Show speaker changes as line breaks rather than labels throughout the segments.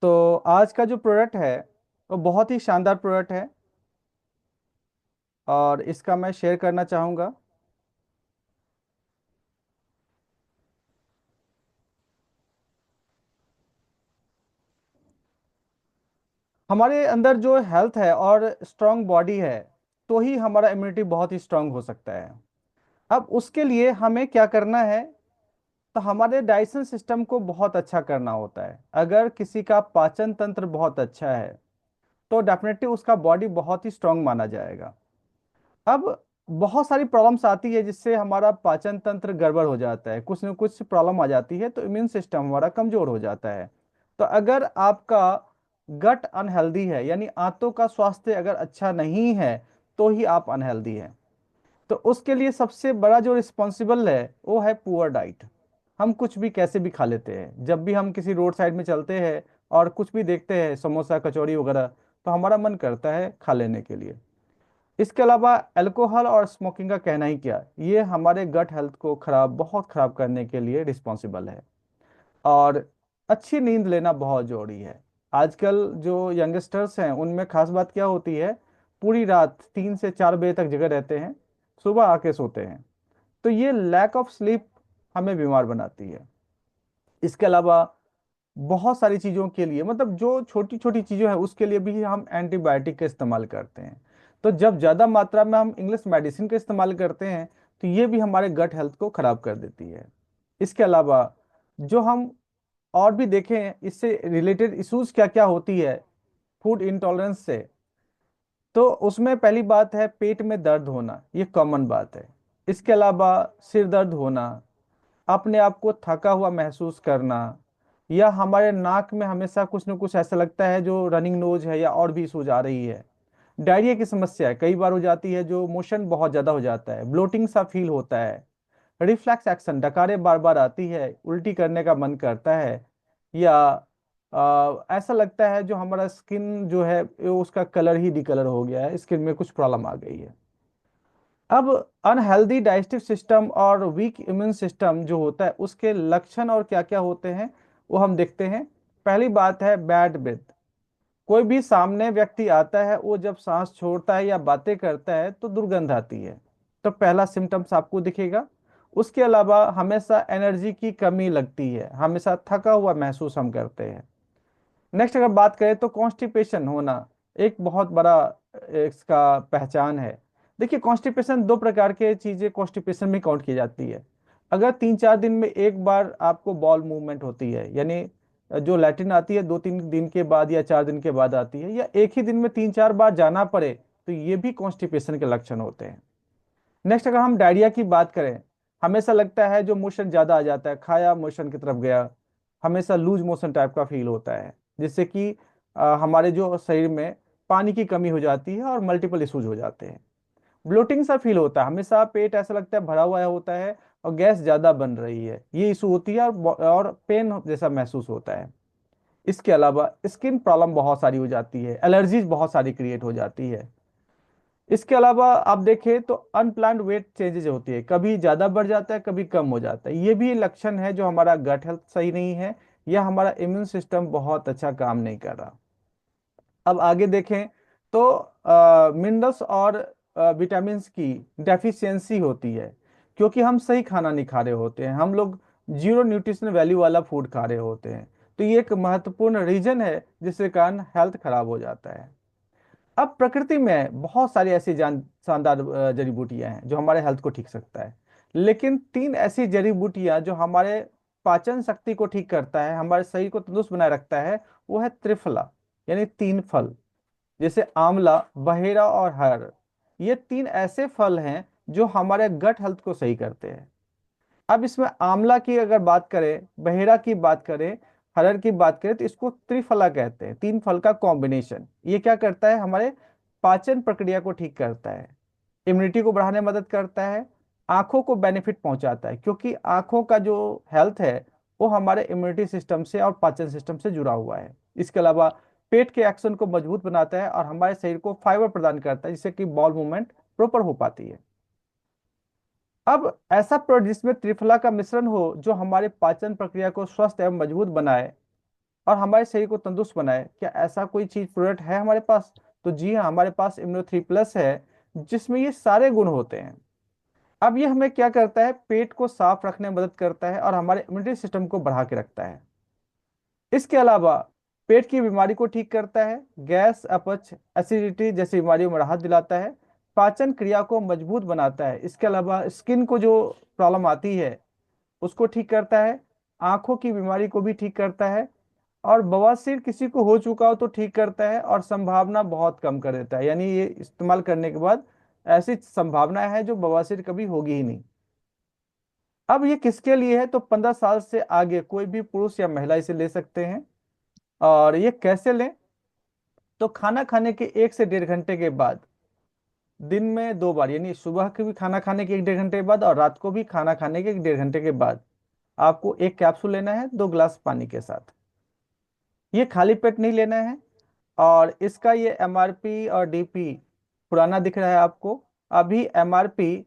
तो आज का जो प्रोडक्ट है वो बहुत ही शानदार प्रोडक्ट है और इसका मैं शेयर करना चाहूँगा। हमारे अंदर जो हेल्थ है और स्ट्रांग बॉडी है तो ही हमारा इम्यूनिटी बहुत ही स्ट्रांग हो सकता है। अब उसके लिए हमें क्या करना है, तो हमारे डाइजेशन सिस्टम को बहुत अच्छा करना होता है। अगर किसी का पाचन तंत्र बहुत अच्छा है तो डेफिनेटली उसका बॉडी बहुत ही स्ट्रांग माना जाएगा। अब बहुत सारी प्रॉब्लम्स आती है जिससे हमारा पाचन तंत्र गड़बड़ हो जाता है, कुछ न कुछ प्रॉब्लम आ जाती है तो इम्यून सिस्टम हमारा कमजोर हो जाता है। तो अगर आपका गट अनहेल्दी है, यानी आंतों का स्वास्थ्य अगर अच्छा नहीं है, तो ही आप अनहेल्दी हैं। तो उसके लिए सबसे बड़ा जो रिस्पॉन्सिबल है वो है पुअर डाइट। हम कुछ भी कैसे भी खा लेते हैं, जब भी हम किसी रोड साइड में चलते हैं और कुछ भी देखते हैं समोसा कचौड़ी वगैरह, तो हमारा मन करता है खा लेने के लिए। इसके अलावा अल्कोहल और स्मोकिंग का कहना ही क्या, ये हमारे गट हेल्थ को बहुत खराब करने के लिए रिस्पॉन्सिबल है। और अच्छी नींद लेना बहुत जरूरी है। आजकल जो यंगस्टर्स हैं उनमें खास बात क्या होती है, पूरी रात 3 से 4 बजे तक जगह रहते हैं, सुबह आके सोते हैं। तो ये लैक ऑफ स्लीप हमें बीमार बनाती है। इसके अलावा बहुत सारी चीज़ों के लिए, मतलब जो छोटी छोटी चीज़ें हैं उसके लिए भी हम एंटीबायोटिक का इस्तेमाल करते हैं। तो जब ज़्यादा मात्रा में हम इंग्लिश मेडिसिन का इस्तेमाल करते हैं तो ये भी हमारे गट हेल्थ को खराब कर देती है। इसके अलावा जो हम और भी देखें इससे रिलेटेड इश्यूज क्या क्या होती है फूड इंटॉलरेंस से, तो उसमें पहली बात है पेट में दर्द होना, ये कॉमन बात है। इसके अलावा सिर दर्द होना, अपने आप को थका हुआ महसूस करना, या हमारे नाक में हमेशा कुछ न कुछ ऐसा लगता है जो रनिंग नोज है या और भी इशूज आ रही है। डायरिया की समस्या है कई बार हो जाती है, जो मोशन बहुत ज्यादा हो जाता है, ब्लोटिंग सा फील होता है, रिफ्लैक्स एक्शन, डकारें बार बार आती है, उल्टी करने का मन करता है, या ऐसा लगता है जो हमारा स्किन जो है वो उसका कलर ही डिकलर हो गया है, स्किन में कुछ प्रॉब्लम आ गई है। अब अनहेल्दी डाइजेस्टिव सिस्टम और वीक इम्यून सिस्टम जो होता है उसके लक्षण और क्या क्या होते हैं वो हम देखते हैं। पहली बात है बैड ब्रेथ। कोई भी सामने व्यक्ति आता है वो जब सांस छोड़ता है या बातें करता है तो दुर्गंध आती है, तो पहला सिम्टम्स आपको दिखेगा। उसके अलावा हमेशा एनर्जी की कमी लगती है, हमेशा थका हुआ महसूस हम करते हैं। नेक्स्ट अगर बात करें तो कॉन्स्टिपेशन होना एक बहुत बड़ा इसका पहचान है। देखिए कॉन्स्टिपेशन दो प्रकार के चीजें कॉन्स्टिपेशन में काउंट की जाती है। अगर 3 4 दिन में एक बार आपको बॉल मूवमेंट होती है, यानी जो लैट्रिन आती है 2 3 दिन के बाद या 4 दिन के बाद आती है, या एक ही दिन में 3 4 बार जाना पड़े, तो ये भी कॉन्स्टिपेशन के लक्षण होते हैं। नेक्स्ट अगर हम डायरिया की बात करें, हमेशा लगता है जो मोशन ज्यादा आ जाता है, खाया मोशन की तरफ गया, हमेशा लूज मोशन टाइप का फील होता है, जिससे कि हमारे जो शरीर में पानी की कमी हो जाती है और मल्टीपल इश्यूज हो जाते हैं। ब्लोटिंग सा फील होता है, हमेशा पेट ऐसा लगता है भरा हुआ होता है और गैस ज्यादा बन रही है, ये इशू होती है, और पेन जैसा महसूस होता है। इसके अलावा स्किन प्रॉब्लम बहुत सारी हो जाती है, एलर्जीज बहुत सारी क्रिएट हो जाती है। इसके अलावा आप देखें तो अनप्लान्ड वेट चेंजेज होती है, कभी ज्यादा बढ़ जाता है कभी कम हो जाता है, ये भी लक्षण है जो हमारा गट हेल्थ सही नहीं है या हमारा इम्यून सिस्टम बहुत अच्छा काम नहीं कर रहा। अब आगे देखें तो मिनरल्स और विटामिन की डेफिशिएंसी होती है, क्योंकि हम सही खाना नहीं खा रहे होते हैं, हम लोग जीरो न्यूट्रिशन वैल्यू वाला फूड खा रहे होते हैं। तो ये एक महत्वपूर्ण रीजन है जिसके कारण हेल्थ खराब हो जाता है। अब प्रकृति में बहुत सारी ऐसी जान शानदार जड़ी बूटियां हैं जो हमारे हेल्थ को ठीक सकता है, लेकिन 3 ऐसी जड़ी बूटियां जो हमारे पाचन शक्ति को ठीक करता है, हमारे शरीर को तंदुरुस्त बनाए रखता है, वो है त्रिफला, यानी 3 फल, जैसे आंवला, बहेरा और हर। ये 3 ऐसे फल हैं जो हमारे गट हेल्थ को सही करते हैं। अब इसमें आंवला की अगर बात करें, बहेरा की बात करें, हरड़ की बात करें, तो इसको त्रिफला कहते हैं, 3 फल का कॉम्बिनेशन। ये क्या करता है, हमारे पाचन प्रक्रिया को ठीक करता है, इम्यूनिटी को बढ़ाने में मदद करता है, आंखों को बेनिफिट पहुंचाता है, क्योंकि आंखों का जो हेल्थ है वो हमारे इम्यूनिटी सिस्टम से और पाचन सिस्टम से जुड़ा हुआ है। इसके अलावा पेट के एक्शन को मजबूत बनाता है और हमारे शरीर को फाइबर प्रदान करता है, जिससे कि बॉल मूवमेंट प्रॉपर हो पाती है। अब ऐसा प्रोडक्ट जिसमें त्रिफला का मिश्रण हो जो हमारे पाचन प्रक्रिया को स्वस्थ एवं मजबूत बनाए, और हमारे शरीर को तंदुरुस्त बनाए। क्या ऐसा कोई चीज प्रोडक्ट है हमारे पास? तो जी हाँ, हमारे पास इम्यूनो 3 प्लस है, जिसमें ये सारे गुण होते हैं। अब ये हमें क्या करता है, पेट को साफ रखने में मदद करता है और हमारे इम्यूनिटी सिस्टम को बढ़ा के रखता है। इसके अलावा पेट की बीमारी को ठीक करता है, गैस, अपच, एसिडिटी जैसी बीमारियों में राहत दिलाता है, पाचन क्रिया को मजबूत बनाता है। इसके अलावा स्किन को जो प्रॉब्लम आती है उसको ठीक करता है, आंखों की बीमारी को भी ठीक करता है, और बवासीर किसी को हो चुका हो तो ठीक करता है और संभावना बहुत कम कर देता है। यानी ये इस्तेमाल करने के बाद ऐसी संभावना है जो बवासीर कभी होगी ही नहीं। अब ये किसके लिए है? तो 15 साल से आगे कोई भी पुरुष या महिला इसे ले सकते हैं। और ये कैसे लें? तो खाना खाने के 1 से 1.5 घंटे के बाद, दिन में 2 बार, यानी सुबह के भी खाना खाने के 1-1.5 घंटे के बाद और रात को भी खाना खाने के 1-1.5 घंटे के बाद, आपको एक कैप्सूल लेना है 2 गिलास पानी के साथ। ये खाली पेट नहीं लेना है। और इसका ये एमआरपी और डीपी पुराना दिख रहा है आपको। अभी एमआरपी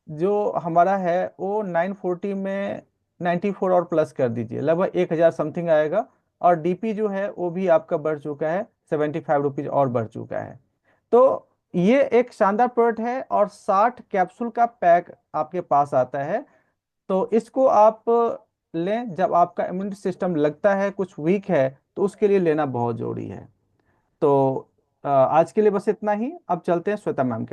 जो हमारा है वो 940 में 94 और प्लस कर दीजिए, लगभग 1,000 समथिंग आएगा। और डीपी जो है वो भी आपका बढ़ चुका है, 75 रुपीज और बढ़ चुका है। तो ये एक शानदार प्रोडक्ट है और 60 कैप्सूल का पैक आपके पास आता है। तो इसको आप लें जब आपका इम्यूनिटी सिस्टम लगता है कुछ वीक है, तो उसके लिए लेना बहुत जरूरी है। तो आज के लिए बस इतना ही। अब चलते हैं श्वेता मैम के